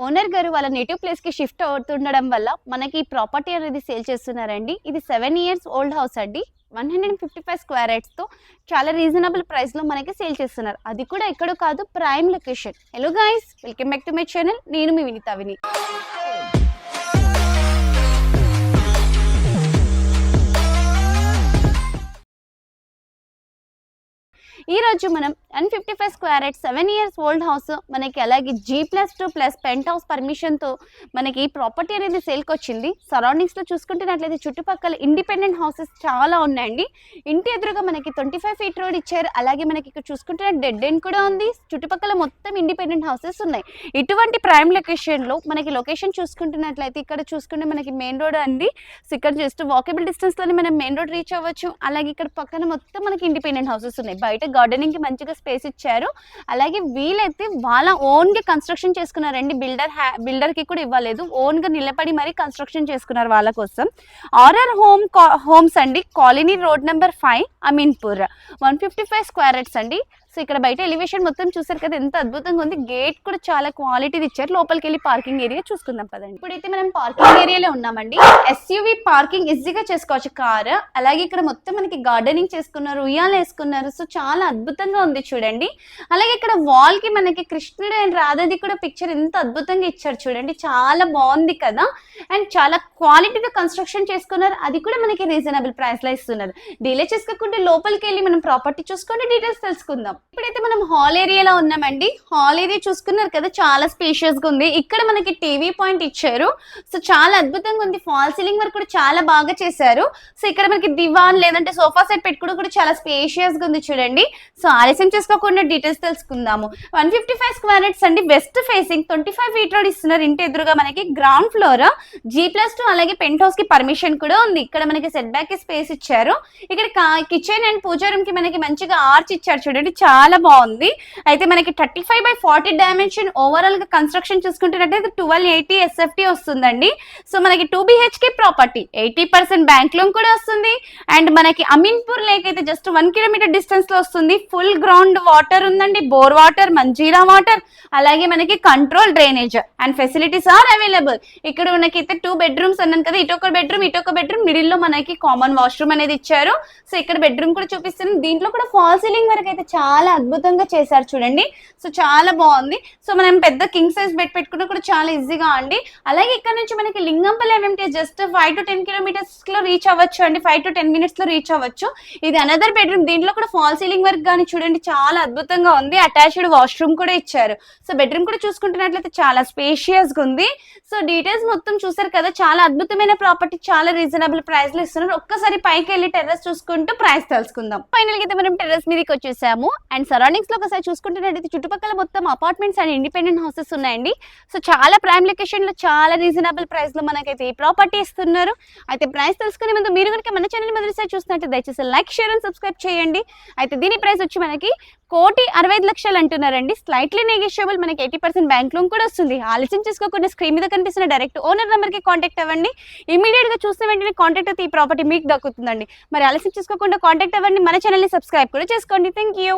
Owner గారు వాళ్ళ native place కి షిఫ్ట్ అవుతుండడం వల్ల మనకి ఈ ప్రాపర్టీ అనేది సేల్ చేస్తున్నారండి. ఇది 7 ఇయర్స్ ఓల్డ్ హౌస్ అండి. 155 స్క్వేర్ యార్డ్స్ తో చాలా రీజనబుల్ ప్రైస్ లో మనకి సేల్ చేస్తున్నారు. అది కూడా ఎక్కడో కాదు, prime location. Hello guys, welcome back to my channel. నేను మీ వినీత విని. ఈ రోజు మనం 155 square yard 7 years old house మనకి అలాగే G+2+ పెంట్ హౌస్ పర్మిషన్ తో మనకి ప్రాపర్టీ అనేది సేల్కి వచ్చింది. సరౌండింగ్స్ లో చూసుకుంటున్నట్లయితే చుట్టుపక్కల ఇండిపెండెంట్ హౌసెస్ చాలా ఉన్నాయండి. ఇంటి ఎదురుగా మనకి 25 ఫీట్ రోడ్ ఇచ్చారు. అలాగే మనకి ఇక్కడ చూసుకుంటున్న డెడ్ ఎండ్ కూడా ఉంది. చుట్టుపక్కల మొత్తం ఇండిపెండెంట్ హౌసెస్ ఉన్నాయి. ఇటువంటి ప్రైమ్ లొకేషన్ లో మనకి లొకేషన్ చూసుకుంటున్నట్లయితే ఇక్కడ చూసుకుంటే మనకి మెయిన్ రోడ్ అండి. సో ఇక్కడ జస్ట్ వాకబుల్ డిస్టెన్స్ లోనే మనం మెయిన్ రోడ్ రీచ్ అవ్వచ్చు. అలాగే ఇక్కడ పక్కన మొత్తం మనకి ఇండిపెండెంట్ హౌసెస్ ఉన్నాయి. బయట గార్డెనింగ్ కి మంచిగా స్పేస్ ఇచ్చారు. అలాగే వీలైతే వాళ్ళ ఓన్ గా కన్స్ట్రక్షన్ చేసుకున్నారండి. బిల్డర్ కి కూడా ఇవ్వలేదు, ఓన్ గా నిలబడి మరీ కన్స్ట్రక్షన్ చేసుకున్నారు వాళ్ళ కోసం. ఆర్ఆర్ హోమ్స్ అండి, colony road number 5, Ameenpur. 155 square yards అండి. సో ఇక్కడ బయట ఎలివేషన్ మొత్తం చూసారు కదా, ఎంత అద్భుతంగా ఉంది. గేట్ కూడా చాలా క్వాలిటీది ఇచ్చారు. లోపలికి వెళ్ళి పార్కింగ్ ఏరియా చూసుకుందాం పదండి. ఇప్పుడైతే మనం పార్కింగ్ ఏరియాలో ఉన్నామండి. ఎస్యూవి పార్కింగ్ ఈజీగా చేసుకోవచ్చు కార్. అలాగే ఇక్కడ మొత్తం మనకి గార్డెనింగ్ చేసుకున్నారు, ఉయ్యాలు వేసుకున్నారు. సో చాలా అద్భుతంగా ఉంది చూడండి. అలాగే ఇక్కడ వాల్ కి మనకి కృష్ణుడు అండ్ రాధది కూడా పిక్చర్ ఎంత అద్భుతంగా ఇచ్చారు చూడండి. చాలా బాగుంది కదా. అండ్ చాలా క్వాలిటీగా కన్స్ట్రక్షన్ చేసుకున్నారు. అది కూడా మనకి రీజనబుల్ ప్రైస్ లో ఇస్తున్నారు. డిలే చేసుకోకుండా లోపలికి వెళ్ళి మనం ప్రాపర్టీ చూసుకొని డీటెయిల్స్ తెలుసుకుందాం. ఇప్పుడైతే మనం హాల్ ఏరియాలో ఉన్నామండి. హాల్ ఏరియా చూసుకున్నారు కదా, చాలా స్పేషియస్ గా ఉంది. ఇక్కడ మనకి టీవీ పాయింట్ ఇచ్చారు. సో చాలా అద్భుతంగా ఉంది. ఫాల్ సీలింగ్ వర్క్ కూడా చాలా బాగా చేశారు. సో ఇక్కడ మనకి దివాన్ లేదంటే సోఫా సెట్ పెట్టుకోవడం కూడా చాలా స్పేషియస్ గా ఉంది చూడండి. సో ఆలస్యం చేసుకోకుండా డీటెయిల్స్ తెలుసుకుందాము. 155 స్క్వేర్ యార్డ్స్ అండి. వెస్ట్ ఫేసింగ్ 25 ఫీట్ రోడ్ ఇస్తున్నారు. ఇంటి ఎదురుగా మనకి గ్రౌండ్ ఫ్లోర్, G+2 అలాగే పెంట్ హౌస్ కి పర్మిషన్ కూడా ఉంది. ఇక్కడ మనకి సెట్ బ్యాక్ కి స్పేస్ ఇచ్చారు. ఇక్కడ కిచెన్ అండ్ పూజా రూమ్ కి మనకి మంచిగా ఆర్చ్ ఇచ్చారు చూడండి, చాలా బాగుంది. అయితే మనకి 35/40 డైమెన్షన్ ఓవరాల్ గా కన్స్ట్రక్షన్ చూసుకుంటున్నట్టయితే 1280 SFT వస్తుందండి. సో మనకి 2 BHK ప్రాపర్టీ, 80% బ్యాంక్ లోన్ కూడా వస్తుంది. అండ్ మనకి అమీన్పూర్ లేక్ అయితే జస్ట్ 1 కిలోమీటర్ డిస్టెన్స్ లో వస్తుంది. ఫుల్ గ్రౌండ్ వాటర్ ఉందండి, బోర్ వాటర్, మంజీరా వాటర్, అలాగే మనకి control drainage and facilities are available. ఇక్కడ మనకైతే 2 బెడ్రూమ్స్ అన్నాను కదా, ఇటొక బెడ్రూమ్ మిడిల్ లో మనకి కామన్ వాష్రూమ్ అనేది ఇచ్చారు. సో ఇక్కడ బెడ్రూమ్ కూడా చూపిస్తున్నాను. దీంట్లో కూడా ఫాల్ సీలింగ్ వరకు అయితే చాలా అద్భుతంగా చేశారు చూడండి. సో చాలా బాగుంది. సో మనం పెద్ద కింగ్ సైజ్ బెడ్ పెట్టుకున్నా కూడా చాలా ఈజీగా అండి. అలాగే ఇక్కడ నుంచి మనకి Lingampally MMT just 5 to 10 kilometers లో రీచ్ అవ్వచ్చు అండి. 5 to 10 minutes లో రీచ్ అవ్వచ్చు. ఇది అనదర్ బెడ్రూమ్. దీంట్లో కూడా ఫాల్ సీలింగ్ వర్క్ కానీ చూడండి, చాలా అద్భుతంగా ఉంది. అటాచ్డ్ వాష్రూమ్ కూడా ఇచ్చారు. సో బెడ్రూమ్ కూడా చూసుకుంటున్నట్లయితే చాలా స్పేషియస్ గా ఉంది. సో డీటెయిల్స్ మొత్తం చూసారు కదా, చాలా అద్భుతమైన ప్రాపర్టీ, చాలా రీజనబుల్ ప్రైస్ లో ఇస్తున్నారు. ఒక్కసారి పైకి వెళ్ళి టెర్రస్ చూసుకుంటూ ప్రైస్ తెలుసుకుందాం. ఫైనల్ గా అయితే మనం టెర్రస్ మీదకి వచ్చేసాము. అండ్ సరౌండింగ్స్ లో ఒకసారి చూసుకుంటున్నట్టయితే చుట్టుపక్కల మొత్తం అపార్ట్మెంట్స్ అండ్ ఇండిపెండెంట్ హౌసెస్ ఉన్నాయండి. సో చాలా ప్రైమ్ లొకేషన్ లో చాలా రీజనబుల్ ప్రైస్ లో మనకైతే ఈ ప్రాపర్టీ ఇస్తున్నారు. అయితే ప్రైస్ తెలుసుకునే ముందు మీరు కనుక మన ఛానల్ మొదటిసారి చూస్తున్నట్టు దయచేసి లైక్, షేర్ అండ్ సబ్స్క్రైబ్ చేయండి. అయితే దీని ప్రైస్ వచ్చి మనకి 1,65,00,000 అంటున్నారండి. Slightly negotiable. మనకి 80% బ్యాంక్ లోన్ కూడా వస్తుంది. ఆలస్యం చేసుకోకుండా స్క్రీన్ మీద కనిపిస్తున్న డైరెక్ట్ ఓనర్ నెంబర్ కి కాంటాక్ట్ అవ్వండి. ఇమీడియట్ గా చూసిన వెంటనే కాంటాక్ట్ అయితే ఈ ప్రాపర్టీ మీకు దక్కుతుందండి. మరి ఆలస్యం చేసుకోకుండా కాంటాక్ట్ అవ్వండి. మన ఛానల్ ని సబ్స్క్రైబ్ కూడా చేసుకోండి. Thank you.